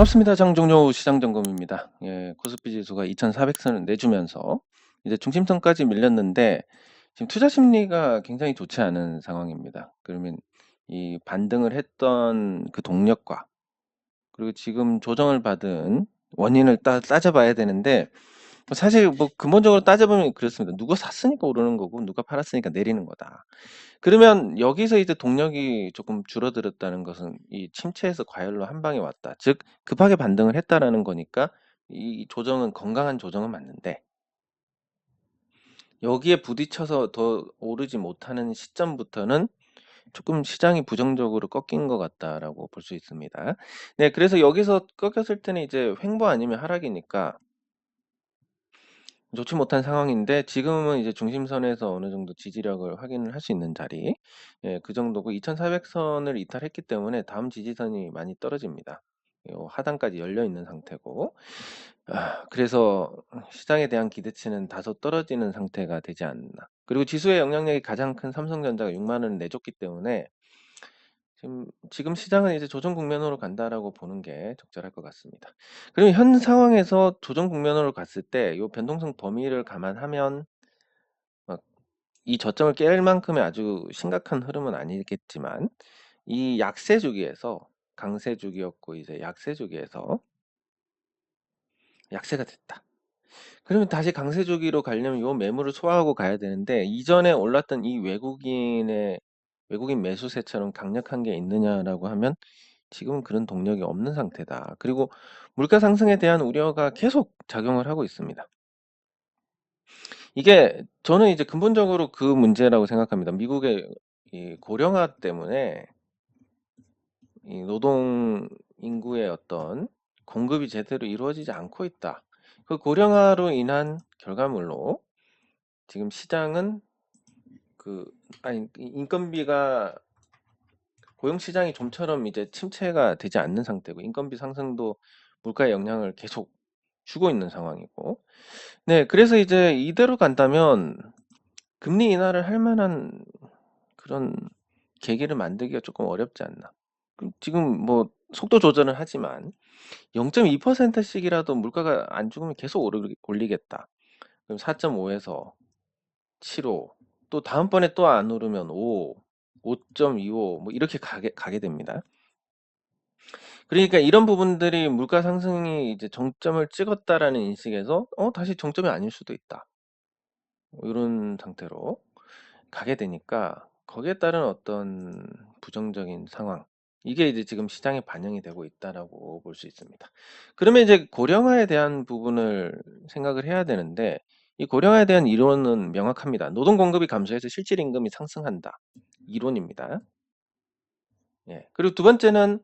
반갑습니다. 장종료 시장점검입니다. 예, 코스피 지수가 2,400선을 내주면서 이제 중심선까지 밀렸는데 지금 투자 심리가 굉장히 좋지 않은 상황입니다. 그러면 이 반등을 했던 그 동력과 그리고 지금 조정을 받은 원인을 따져봐야 되는데 사실 뭐 근본적으로 따져보면 그렇습니다. 누가 샀으니까 오르는 거고 누가 팔았으니까 내리는 거다. 그러면 여기서 이제 동력이 조금 줄어들었다는 것은 이 침체에서 과열로 한 방에 왔다. 즉 급하게 반등을 했다라는 거니까 이 조정은 건강한 조정은 맞는데 여기에 부딪혀서 더 오르지 못하는 시점부터는 조금 시장이 부정적으로 꺾인 것 같다라고 볼 수 있습니다. 네, 그래서 여기서 꺾였을 때는 이제 횡보 아니면 하락이니까 좋지 못한 상황인데 지금은 이제 중심선에서 어느 정도 지지력을 확인을 할 수 있는 자리, 예, 그 정도고 2,400선을 이탈했기 때문에 다음 지지선이 많이 떨어집니다. 요 하단까지 열려 있는 상태고, 그래서 시장에 대한 기대치는 다소 떨어지는 상태가 되지 않나. 그리고 지수의 영향력이 가장 큰 삼성전자가 6만 원을 내줬기 때문에 지금 시장은 이제 조정 국면으로 간다라고 보는 게 적절할 것 같습니다. 그러면 현 상황에서 조정 국면으로 갔을 때 요 변동성 범위를 감안하면 이 저점을 깰 만큼의 아주 심각한 흐름은 아니겠지만 이 약세 주기에서 강세 주기였고 이제 약세 주기에서 약세가 됐다. 그러면 다시 강세 주기로 가려면 요 매물을 소화하고 가야 되는데 이전에 올랐던 이 외국인 매수세처럼 강력한 게 있느냐라고 하면 지금은 그런 동력이 없는 상태다. 그리고 물가 상승에 대한 우려가 계속 작용을 하고 있습니다. 이게 저는 이제 근본적으로 그 문제라고 생각합니다. 미국의 이 고령화 때문에 이 노동 인구의 어떤 공급이 제대로 이루어지지 않고 있다. 그 고령화로 인한 결과물로 지금 시장은 인건비가 고용 시장이 좀처럼 이제 침체가 되지 않는 상태고 인건비 상승도 물가에 영향을 계속 주고 있는 상황이고. 네, 그래서 이제 이대로 간다면 금리 인하를 할 만한 그런 계기를 만들기가 조금 어렵지 않나. 지금 뭐 속도 조절은 하지만 0.2%씩이라도 물가가 안 죽으면 계속 올리겠다. 그럼 4.5에서 7호, 또 다음번에 또 안 오르면 5, 5.25 뭐 이렇게 가게 됩니다. 그러니까 이런 부분들이 물가 상승이 이제 정점을 찍었다라는 인식에서 다시 정점이 아닐 수도 있다. 이런 상태로 가게 되니까 거기에 따른 어떤 부정적인 상황, 이게 이제 지금 시장에 반영이 되고 있다라고 볼 수 있습니다. 그러면 이제 고령화에 대한 부분을 생각을 해야 되는데 이 고령화에 대한 이론은 명확합니다. 노동 공급이 감소해서 실질 임금이 상승한다. 이론입니다. 예. 그리고 두 번째는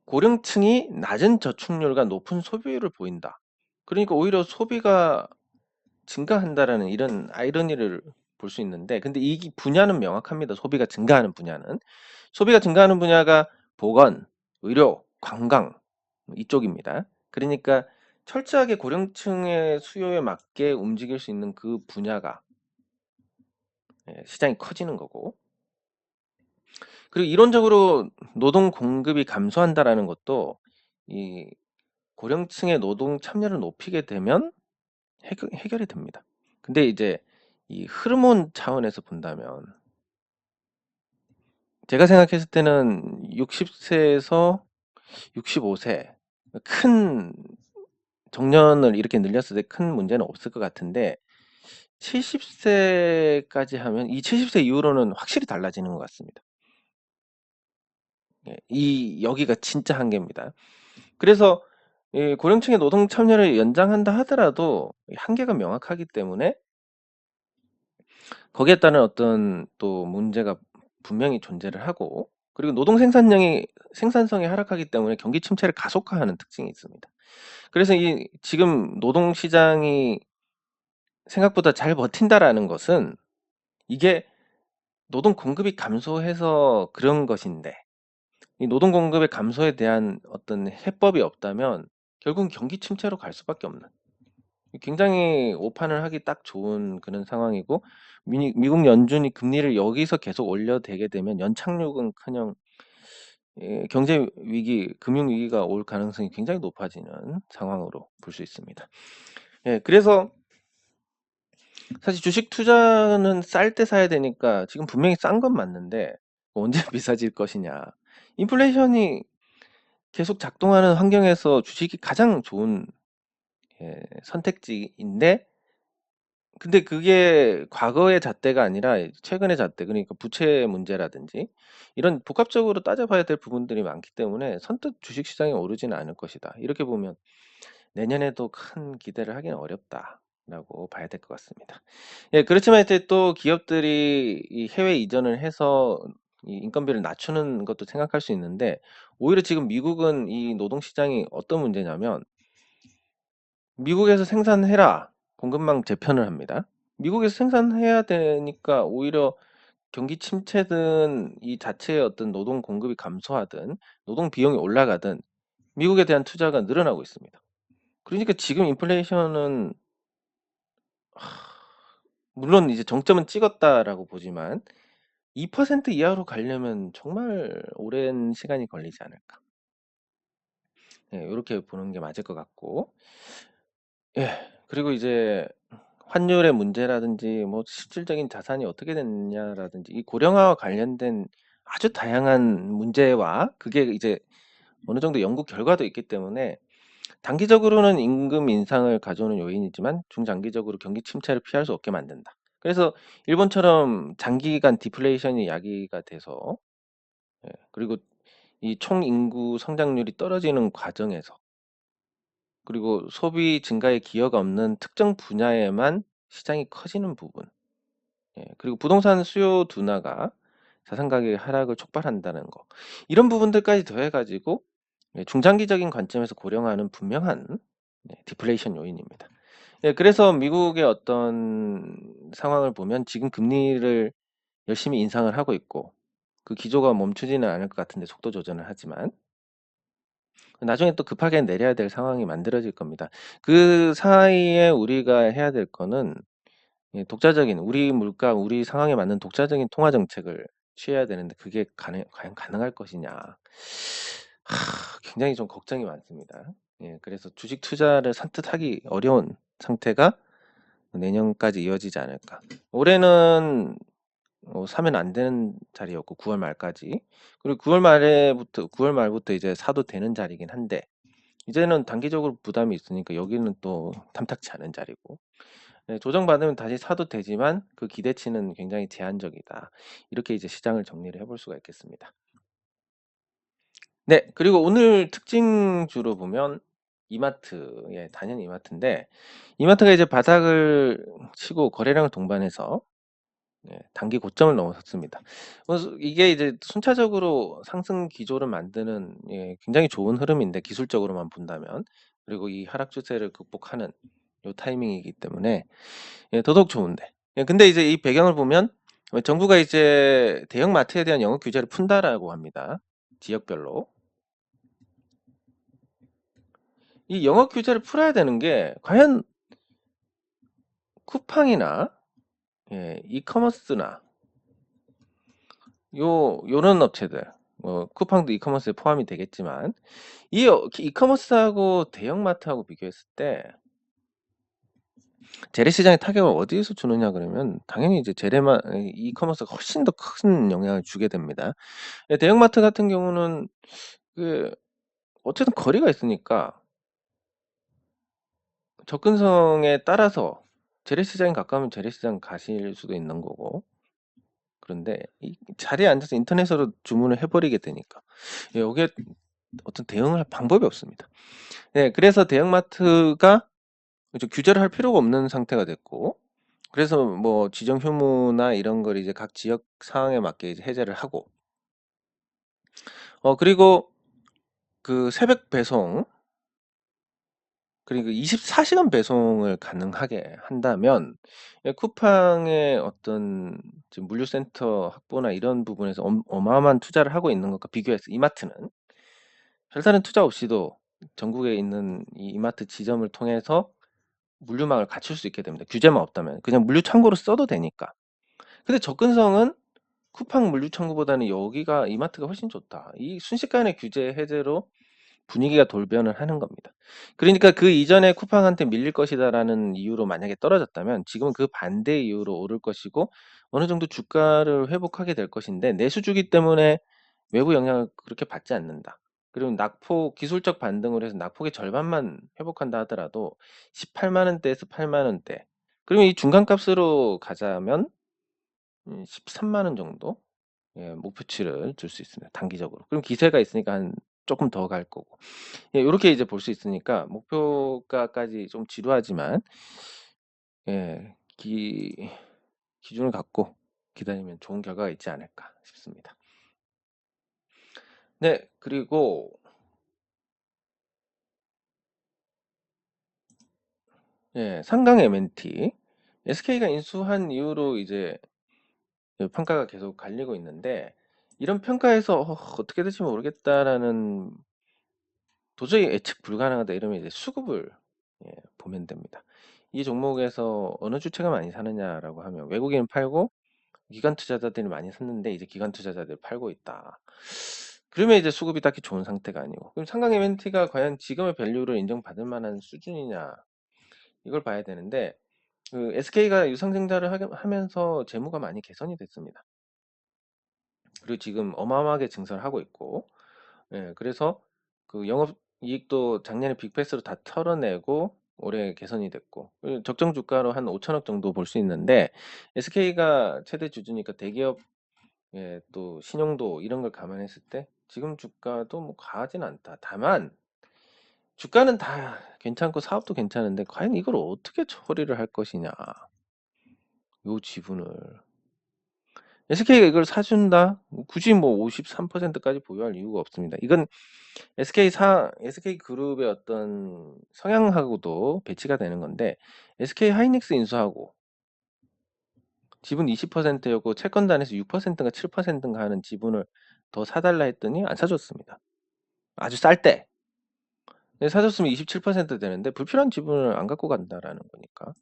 고령층이 낮은 저축률과 높은 소비율을 보인다. 그러니까 오히려 소비가 증가한다라는 이런 아이러니를 볼 수 있는데 근데 이 분야는 명확합니다. 소비가 증가하는 분야는. 소비가 증가하는 분야가 보건, 의료, 관광 이쪽입니다. 그러니까 철저하게 고령층의 수요에 맞게 움직일 수 있는 그 분야가 시장이 커지는 거고. 그리고 이론적으로 노동 공급이 감소한다라는 것도 이 고령층의 노동 참여를 높이게 되면 해결이 됩니다. 근데 이제 이 흐르몬 차원에서 본다면 제가 생각했을 때는 60세에서 65세 큰 정년을 이렇게 늘렸을 때 큰 문제는 없을 것 같은데 70세까지 하면 이 70세 이후로는 확실히 달라지는 것 같습니다. 예, 여기가 진짜 한계입니다. 그래서 이 고령층의 노동 참여를 연장한다 하더라도 한계가 명확하기 때문에 거기에 따른 어떤 또 문제가 분명히 존재를 하고 그리고 노동 생산성이 하락하기 때문에 경기 침체를 가속화하는 특징이 있습니다. 그래서 이 지금 노동 시장이 생각보다 잘 버틴다라는 것은 이게 노동 공급이 감소해서 그런 것인데 이 노동 공급의 감소에 대한 어떤 해법이 없다면 결국은 경기 침체로 갈 수밖에 없는 굉장히 오판을 하기 딱 좋은 그런 상황이고 미국 연준이 금리를 여기서 계속 올려대게 되면 연착륙은커녕 경제 위기, 금융 위기가 올 가능성이 굉장히 높아지는 상황으로 볼 수 있습니다. 그래서 사실 주식 투자는 쌀 때 사야 되니까 지금 분명히 싼 건 맞는데 언제 비싸질 것이냐. 인플레이션이 계속 작동하는 환경에서 주식이 가장 좋은 선택지인데, 근데 그게 과거의 잣대가 아니라 최근의 잣대, 그러니까 부채 문제라든지 이런 복합적으로 따져봐야 될 부분들이 많기 때문에 선뜻 주식시장이 오르지는 않을 것이다. 이렇게 보면 내년에도 큰 기대를 하기는 어렵다라고 봐야 될 것 같습니다. 그렇지만 이제 또 기업들이 이 해외 이전을 해서 이 인건비를 낮추는 것도 생각할 수 있는데, 오히려 지금 미국은 이 노동시장이 어떤 문제냐면, 미국에서 생산해라. 공급망 재편을 합니다. 미국에서 생산해야 되니까 오히려 경기 침체든 이 자체의 어떤 노동 공급이 감소하든 노동 비용이 올라가든 미국에 대한 투자가 늘어나고 있습니다. 그러니까 지금 인플레이션은 물론 이제 정점은 찍었다라고 보지만 2% 이하로 가려면 정말 오랜 시간이 걸리지 않을까. 이렇게 보는 게 맞을 것 같고, 그리고 이제 환율의 문제라든지 뭐 실질적인 자산이 어떻게 됐냐라든지 이 고령화와 관련된 아주 다양한 문제와 그게 이제 어느 정도 연구 결과도 있기 때문에 단기적으로는 임금 인상을 가져오는 요인이지만 중장기적으로 경기 침체를 피할 수 없게 만든다. 그래서 일본처럼 장기간 디플레이션이 야기가 돼서 그리고 이 총 인구 성장률이 떨어지는 과정에서, 그리고 소비 증가의 기여가 없는 특정 분야에만 시장이 커지는 부분, 그리고 부동산 수요 둔화가 자산 가격의 하락을 촉발한다는 거, 이런 부분들까지 더해가지고 중장기적인 관점에서 고령화는 분명한 디플레이션 요인입니다. 그래서 미국의 어떤 상황을 보면 지금 금리를 열심히 인상을 하고 있고 그 기조가 멈추지는 않을 것 같은데 속도 조절을 하지만 나중에 또 급하게 내려야 될 상황이 만들어질 겁니다. 그 사이에 우리가 해야 될 거는 독자적인 우리 물가, 우리 상황에 맞는 독자적인 통화 정책을 취해야 되는데 그게 과연 가능할 것이냐. 굉장히 좀 걱정이 많습니다. 그래서 주식 투자를 산뜻하기 어려운 상태가 내년까지 이어지지 않을까. 올해는 사면 안 되는 자리였고 9월 말까지. 그리고 9월 말부터 이제 사도 되는 자리긴 한데 이제는 단기적으로 부담이 있으니까 여기는 또 탐탁치 않은 자리고. 조정받으면 다시 사도 되지만 그 기대치는 굉장히 제한적이다. 이렇게 이제 시장을 정리를 해볼 수가 있겠습니다. 네, 그리고 오늘 특징주로 보면 이마트, 단연 이마트인데 이마트가 이제 바닥을 치고 거래량을 동반해서 단기 고점을 넘어섰습니다. 그래서 이게 이제 순차적으로 상승 기조를 만드는 굉장히 좋은 흐름인데 기술적으로만 본다면, 그리고 이 하락 추세를 극복하는 요 타이밍이기 때문에 더더욱 좋은데. 근데 이제 이 배경을 보면 정부가 이제 대형 마트에 대한 영업 규제를 푼다라고 합니다. 지역별로. 이 영업 규제를 풀어야 되는 게 과연 쿠팡이나 이커머스나 요런 업체들, 쿠팡도 이커머스에 포함이 되겠지만 이 이커머스하고 대형마트하고 비교했을 때 재래시장에 타격을 어디에서 주느냐 그러면 당연히 이제 이커머스가 훨씬 더 큰 영향을 주게 됩니다. 대형마트 같은 경우는 그 어쨌든 거리가 있으니까 접근성에 따라서 재래시장에 가까우면 재래시장 가실 수도 있는 거고, 그런데 이 자리에 앉아서 인터넷으로 주문을 해버리게 되니까 여기에 어떤 대응을 할 방법이 없습니다. 그래서 대형마트가 이제 규제를 할 필요가 없는 상태가 됐고, 그래서 뭐 지정 휴무나 이런 걸 이제 각 지역 상황에 맞게 이제 해제를 하고, 그리고 그 새벽 배송, 그리고 24시간 배송을 가능하게 한다면 쿠팡의 어떤 지금 물류센터 확보나 이런 부분에서 어마어마한 투자를 하고 있는 것과 비교해서 이마트는 별다른 투자 없이도 전국에 있는 이 이마트 지점을 통해서 물류망을 갖출 수 있게 됩니다. 규제만 없다면 그냥 물류 창고로 써도 되니까. 근데 접근성은 쿠팡 물류 창구보다는 여기가 이마트가 훨씬 좋다. 이 순식간에 규제 해제로 분위기가 돌변을 하는 겁니다. 그러니까 그 이전에 쿠팡한테 밀릴 것이다라는 이유로 만약에 떨어졌다면 지금은 그 반대 이유로 오를 것이고 어느 정도 주가를 회복하게 될 것인데 내수주기 때문에 외부 영향을 그렇게 받지 않는다. 그리고 낙폭 기술적 반등을 해서 낙폭의 절반만 회복한다 하더라도 18만 원대에서 8만 원대. 그러면 이 중간값으로 가자면 13만 원 정도 목표치를 줄 수 있습니다. 단기적으로. 그럼 기세가 있으니까 한 조금 더 갈 거고. 요렇게 이제 볼 수 있으니까 목표가까지 좀 지루하지만 예, 기준을 갖고 기다리면 좋은 결과가 있지 않을까 싶습니다. 네, 그리고 상강 M&T SK가 인수한 이후로 이제 평가가 계속 갈리고 있는데 이런 평가에서 어떻게 될지 모르겠다라는 도저히 예측 불가능하다 이러면 이제 수급을 보면 됩니다. 이 종목에서 어느 주체가 많이 사느냐라고 하면 외국인 팔고 기관 투자자들이 많이 샀는데 이제 기관 투자자들이 팔고 있다. 그러면 이제 수급이 딱히 좋은 상태가 아니고 그럼 상강 M&T가 과연 지금의 밸류를 인정받을 만한 수준이냐 이걸 봐야 되는데 그 SK가 유상증자를 하면서 재무가 많이 개선이 됐습니다. 그리고 지금 어마어마하게 증설을 하고 있고 그래서 그 영업 이익도 작년에 빅패스로 다 털어내고 올해 개선이 됐고 적정 주가로 한 5천억 정도 볼 수 있는데 SK가 최대 주주니까 대기업 또 신용도 이런 걸 감안했을 때 지금 주가도 뭐 과하진 않다. 다만 주가는 다 괜찮고 사업도 괜찮은데 과연 이걸 어떻게 처리를 할 것이냐. 요 지분을 SK가 이걸 사준다? 굳이 뭐 53%까지 보유할 이유가 없습니다. 이건 SK 그룹의 어떤 성향하고도 배치가 되는 건데 SK 하이닉스 인수하고 지분 20%였고 채권단에서 6%인가 7%인가 하는 지분을 더 사달라 했더니 안 사줬습니다. 아주 쌀 때. 사줬으면 27% 되는데 불필요한 지분을 안 갖고 간다라는 거니까.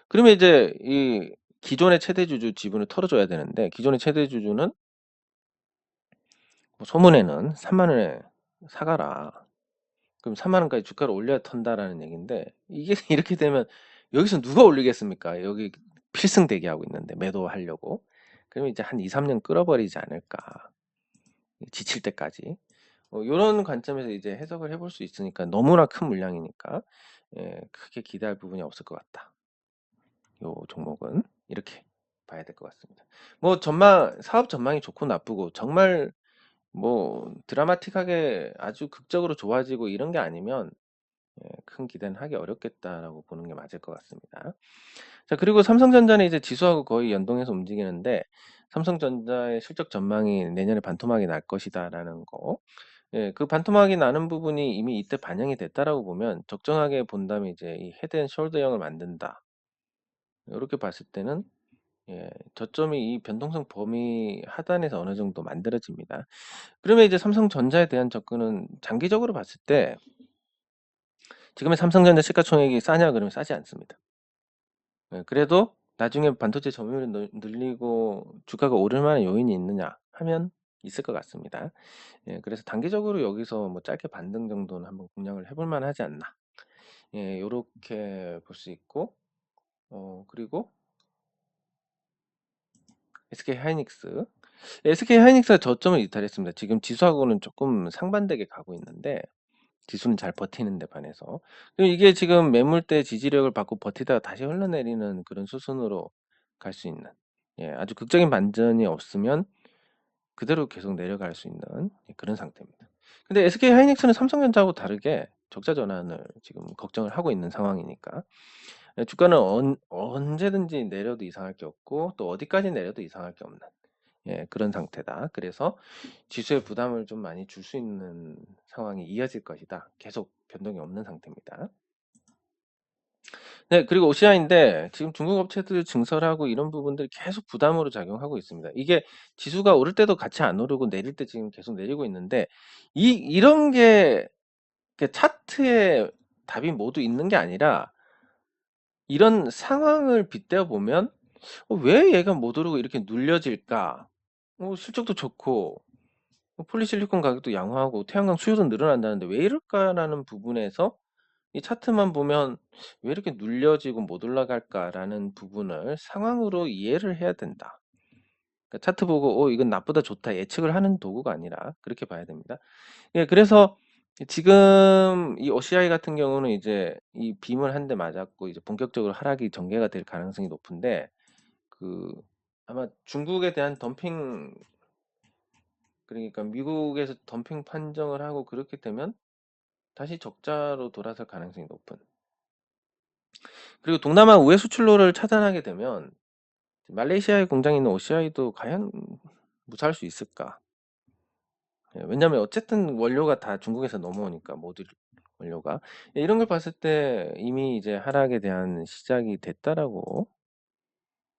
그러면 이제 이 기존의 최대주주 지분을 털어줘야 되는데 기존의 최대주주는 뭐 소문에는 3만 원에 사가라. 그럼 3만 원까지 주가를 올려야 턴다라는 얘기인데 이게 이렇게 되면 여기서 누가 올리겠습니까? 여기 필승 대기하고 있는데 매도하려고. 그러면 이제 한 2, 3년 끌어버리지 않을까. 지칠 때까지. 요런 관점에서 이제 해석을 해볼 수 있으니까 너무나 큰 물량이니까 크게 기대할 부분이 없을 것 같다. 요 종목은 이렇게 봐야 될 것 같습니다. 뭐 사업 전망이 좋고 나쁘고 정말 뭐 드라마틱하게 아주 극적으로 좋아지고 이런 게 아니면 큰 기대는 하기 어렵겠다라고 보는 게 맞을 것 같습니다. 자, 그리고 삼성전자는 이제 지수하고 거의 연동해서 움직이는데 삼성전자의 실적 전망이 내년에 반토막이 날 것이다라는 거. 그 반토막이 나는 부분이 이미 이때 반영이 됐다라고 보면 적정하게 본다면 이제 이 헤드앤숄더형을 만든다. 이렇게 봤을 때는 저점이 이 변동성 범위 하단에서 어느 정도 만들어집니다. 그러면 이제 삼성전자에 대한 접근은 장기적으로 봤을 때 지금의 삼성전자 시가총액이 싸냐 그러면 싸지 않습니다. 그래도 나중에 반도체 점유율이 늘리고 주가가 오를 만한 요인이 있느냐 하면 있을 것 같습니다. 그래서 단기적으로 여기서 뭐 짧게 반등 정도는 한번 공략을 해볼 만하지 않나. 요렇게 볼 수 있고 그리고 SK 하이닉스 SK 하이닉스가 저점을 이탈했습니다. 지금 지수하고는 조금 상반되게 가고 있는데 지수는 잘 버티는데 반해서 이게 지금 매물대 지지력을 받고 버티다가 다시 흘러내리는 그런 수순으로 갈 수 있는 아주 극적인 반전이 없으면 그대로 계속 내려갈 수 있는 그런 상태입니다. 근데 SK 하이닉스는 삼성전자하고 다르게 적자 전환을 지금 걱정을 하고 있는 상황이니까 주가는 언제든지 내려도 이상할 게 없고 또 어디까지 내려도 이상할 게 없는 그런 상태다. 그래서 지수에 부담을 좀 많이 줄 수 있는 상황이 이어질 것이다. 계속 변동이 없는 상태입니다. 네, 그리고 OCI인데 지금 중국 업체들 증설하고 이런 부분들이 계속 부담으로 작용하고 있습니다. 이게 지수가 오를 때도 같이 안 오르고 내릴 때 지금 계속 내리고 있는데 이런 게 차트에 답이 모두 있는 게 아니라 이런 상황을 빗대어 보면 왜 얘가 못 오르고 이렇게 눌려질까? 실적도 좋고 폴리실리콘 가격도 양호하고 태양광 수요도 늘어난다는데 왜 이럴까라는 부분에서 이 차트만 보면 '왜 이렇게 눌려지고 못 올라갈까?'라는 부분을 상황으로 이해를 해야 된다. 그러니까 차트 보고 '이건 나쁘다, 좋다.' 예측을 하는 도구가 아니라 그렇게 봐야 됩니다. 예, 그래서 지금 이 OCI 같은 경우는 이제 이 빔을 한 대 맞았고 이제 본격적으로 하락이 전개가 될 가능성이 높은데 그 아마 중국에 대한 덤핑, 그러니까 미국에서 덤핑 판정을 하고 그렇게 되면 다시 적자로 돌아설 가능성이 높은. 그리고 동남아 우회 수출로를 차단하게 되면 말레이시아에 공장이 있는 OCI도 과연 무사할 수 있을까? 예, 왜냐면 어쨌든 원료가 다 중국에서 넘어오니까 모듈 원료가. 예, 이런 걸 봤을 때 이미 이제 하락에 대한 시작이 됐다라고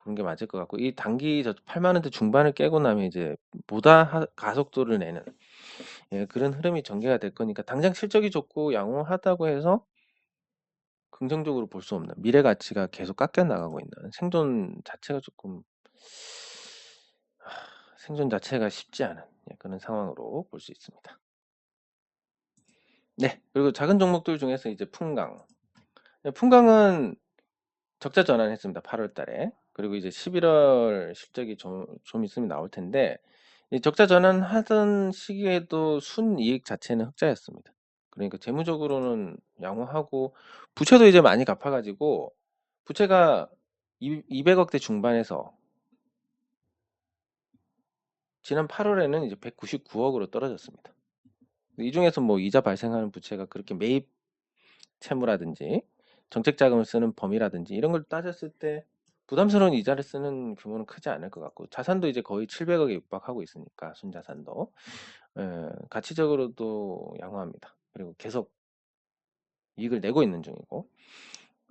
보는 게 맞을 것 같고, 이 단기 저 8만 원대 중반을 깨고 나면 이제 보다 가속도를 내는, 예, 그런 흐름이 전개가 될 거니까 당장 실적이 좋고 양호하다고 해서 긍정적으로 볼 수 없는, 미래 가치가 계속 깎여 나가고 있는, 생존 자체가 조금 생존 자체가 쉽지 않은, 예, 그런 상황으로 볼 수 있습니다. 네, 그리고 작은 종목들 중에서 이제 풍강. 네, 풍강은 적자 전환했습니다. 8월 달에. 그리고 이제 11월 실적이 좀 있으면 나올 텐데, 이 적자 전환하던 시기에도 순이익 자체는 흑자였습니다. 그러니까 재무적으로는 양호하고, 부채도 이제 많이 갚아가지고, 부채가 200억대 중반에서 지난 8월에는 이제 199억으로 떨어졌습니다. 이 중에서 뭐 이자 발생하는 부채가 그렇게 매입 채무라든지 정책 자금을 쓰는 범위라든지 이런 걸 따졌을 때 부담스러운 이자를 쓰는 규모는 크지 않을 것 같고, 자산도 이제 거의 700억에 육박하고 있으니까 순자산도, 가치적으로도 양호합니다. 그리고 계속 이익을 내고 있는 중이고.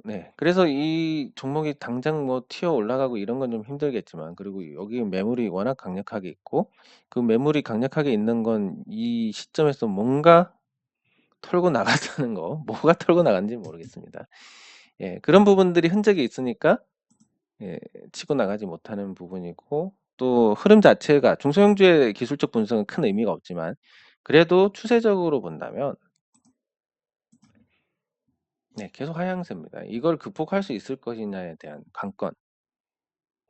네, 그래서 이 종목이 당장 뭐 튀어 올라가고 이런 건 좀 힘들겠지만, 그리고 여기 매물이 워낙 강력하게 있고, 그 매물이 강력하게 있는 건 이 시점에서 뭔가 털고 나갔다는 거, 뭐가 털고 나간지 모르겠습니다. 예, 그런 부분들이 흔적이 있으니까, 예, 치고 나가지 못하는 부분이고, 또 흐름 자체가 중소형주의 기술적 분석은 큰 의미가 없지만 그래도 추세적으로 본다면, 네, 계속 하향세입니다. 이걸 극복할 수 있을 것이냐에 대한 관건,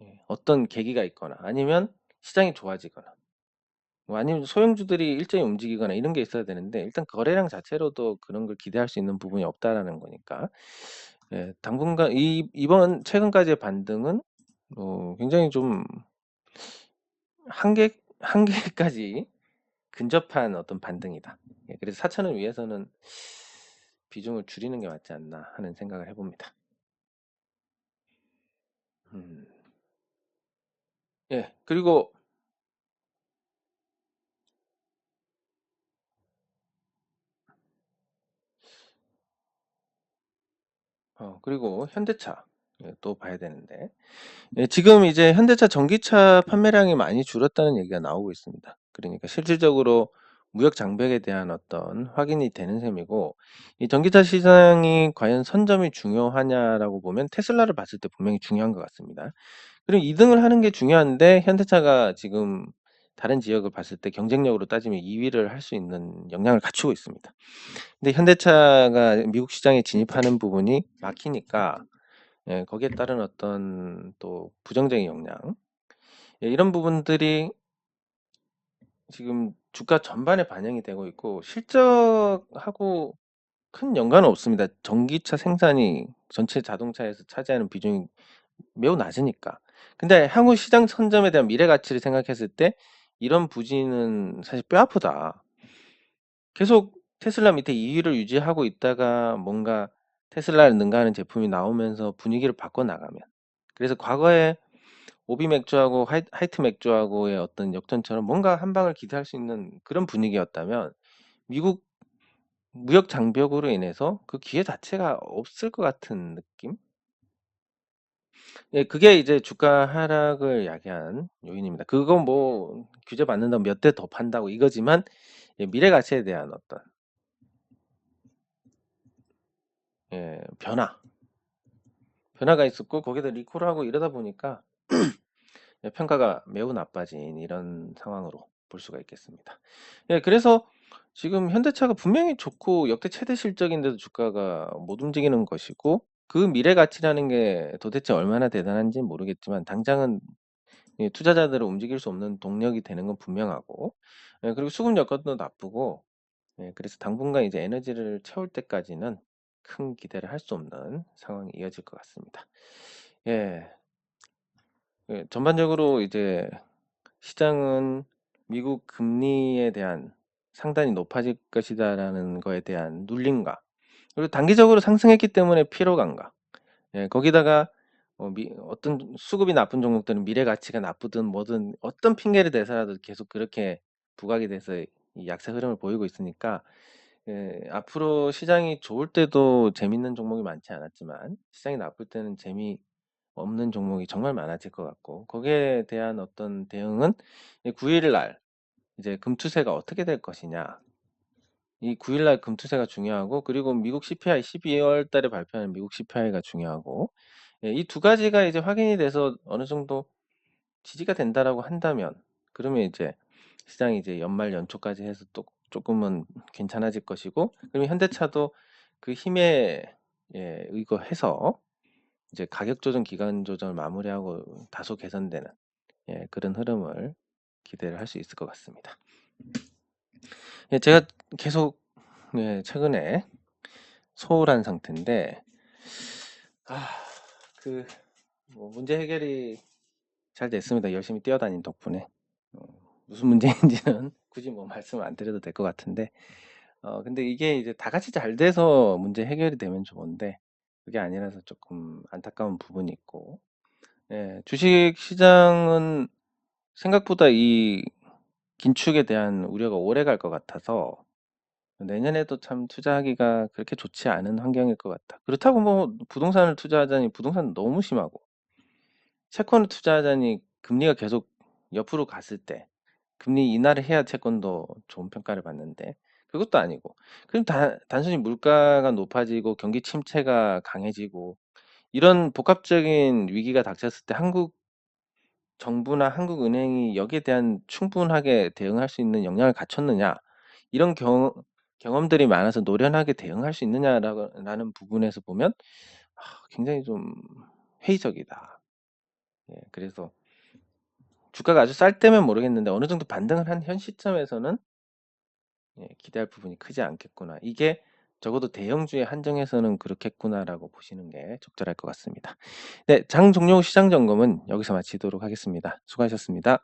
예, 어떤 계기가 있거나 아니면 시장이 좋아지거나 뭐 아니면 소형주들이 일제히 움직이거나 이런 게 있어야 되는데, 일단 거래량 자체로도 그런 걸 기대할 수 있는 부분이 없다라는 거니까, 예, 당분간 이번 최근까지의 반등은 굉장히 좀 한계까지 근접한 어떤 반등이다. 예, 그래서 4천을 위해서는 비중을 줄이는 게 맞지 않나 하는 생각을 해봅니다. 음, 예, 그리고 그리고 현대차, 예, 또 봐야 되는데, 예, 지금 이제 현대차 전기차 판매량이 많이 줄었다는 얘기가 나오고 있습니다. 그러니까 실질적으로 무역 장벽에 대한 어떤 확인이 되는 셈이고, 이 전기차 시장이 과연 선점이 중요하냐라고 보면 테슬라를 봤을 때 분명히 중요한 것 같습니다. 그리고 2등을 하는 게 중요한데, 현대차가 지금 다른 지역을 봤을 때 경쟁력으로 따지면 2위를 할 수 있는 역량을 갖추고 있습니다. 근데 현대차가 미국 시장에 진입하는 부분이 막히니까, 예, 거기에 따른 어떤 또 부정적인 영향, 예, 이런 부분들이 지금 주가 전반에 반영이 되고 있고, 실적하고 큰 연관은 없습니다. 전기차 생산이 전체 자동차에서 차지하는 비중이 매우 낮으니까. 근데 향후 시장 선점에 대한 미래 가치를 생각했을 때 이런 부진은 사실 뼈 아프다. 계속 테슬라 밑에 2위를 유지하고 있다가 뭔가 테슬라를 능가하는 제품이 나오면서 분위기를 바꿔 나가면, 그래서 과거에 오비 맥주하고 하이트 맥주하고의 어떤 역전처럼 뭔가 한 방을 기대할 수 있는 그런 분위기였다면, 미국 무역 장벽으로 인해서 그 기회 자체가 없을 것 같은 느낌? 예, 그게 이제 주가 하락을 야기한 요인입니다. 그건 뭐 규제 받는다고 몇 대 더 판다고 이거지만, 예, 미래 가치에 대한 어떤, 예, 변화가 있었고 거기다 리콜하고 이러다 보니까 평가가 매우 나빠진 이런 상황으로 볼 수가 있겠습니다. 예, 그래서 지금 현대차가 분명히 좋고 역대 최대 실적인데도 주가가 못 움직이는 것이고, 그 미래 가치라는 게 도대체 얼마나 대단한지는 모르겠지만 당장은 투자자들을 움직일 수 없는 동력이 되는 건 분명하고, 그리고 수급 여건도 나쁘고, 그래서 당분간 이제 에너지를 채울 때까지는 큰 기대를 할 수 없는 상황이 이어질 것 같습니다. 예, 전반적으로 이제 시장은 미국 금리에 대한 상단이 높아질 것이다라는 거에 대한 눌림과, 그리고 단기적으로 상승했기 때문에 피로감과, 거기다가 어떤 수급이 나쁜 종목들은 미래 가치가 나쁘든 뭐든 어떤 핑계를 대서라도 계속 그렇게 부각이 돼서 이 약세 흐름을 보이고 있으니까, 앞으로 시장이 좋을 때도 재밌는 종목이 많지 않았지만 시장이 나쁠 때는 재미없는 종목이 정말 많아질 것 같고, 거기에 대한 어떤 대응은 9일 날 이제 금투세가 어떻게 될 것이냐, 이 9일 날 금투세가 중요하고, 그리고 미국 CPI 12월 달에 발표하는 미국 CPI가 중요하고, 이 두 가지가 이제 확인이 돼서 어느 정도 지지가 된다라고 한다면, 그러면 이제 시장이 이제 연말 연초까지 해서 또 조금은 괜찮아질 것이고, 그러면 현대차도 그 힘에 의거해서 이제 가격 조정, 기간 조정을 마무리하고 다소 개선되는 그런 흐름을 기대를 할 수 있을 것 같습니다. 제가 계속 최근에 소홀한 상태인데, 뭐 문제 해결이 잘 됐습니다. 열심히 뛰어다닌 덕분에. 무슨 문제인지는 굳이 뭐 말씀을 안 드려도 될 것 같은데, 근데 이게 이제 다 같이 잘 돼서 문제 해결이 되면 좋은데, 그게 아니라서 조금 안타까운 부분이 있고, 주식 시장은 생각보다 이 긴축에 대한 우려가 오래 갈 것 같아서 내년에도 참 투자하기가 그렇게 좋지 않은 환경일 것 같다. 그렇다고 뭐 부동산을 투자하자니 부동산은 너무 심하고, 채권을 투자하자니 금리가 계속 옆으로 갔을 때 금리 인하를 해야 채권도 좋은 평가를 받는데 그것도 아니고, 그럼 단순히 물가가 높아지고 경기 침체가 강해지고 이런 복합적인 위기가 닥쳤을 때 한국 정부나 한국은행이 여기에 대한 충분하게 대응할 수 있는 역량을 갖췄느냐, 이런 경험들이 많아서 노련하게 대응할 수 있느냐라는 부분에서 보면 굉장히 좀 회의적이다. 그래서 주가가 아주 쌀 때면 모르겠는데 어느 정도 반등을 한 현 시점에서는 기대할 부분이 크지 않겠구나. 이게 적어도 대형주에 한정해서는 그렇겠구나라고 보시는 게 적절할 것 같습니다. 네, 장 종료 후 시장 점검은 여기서 마치도록 하겠습니다. 수고하셨습니다.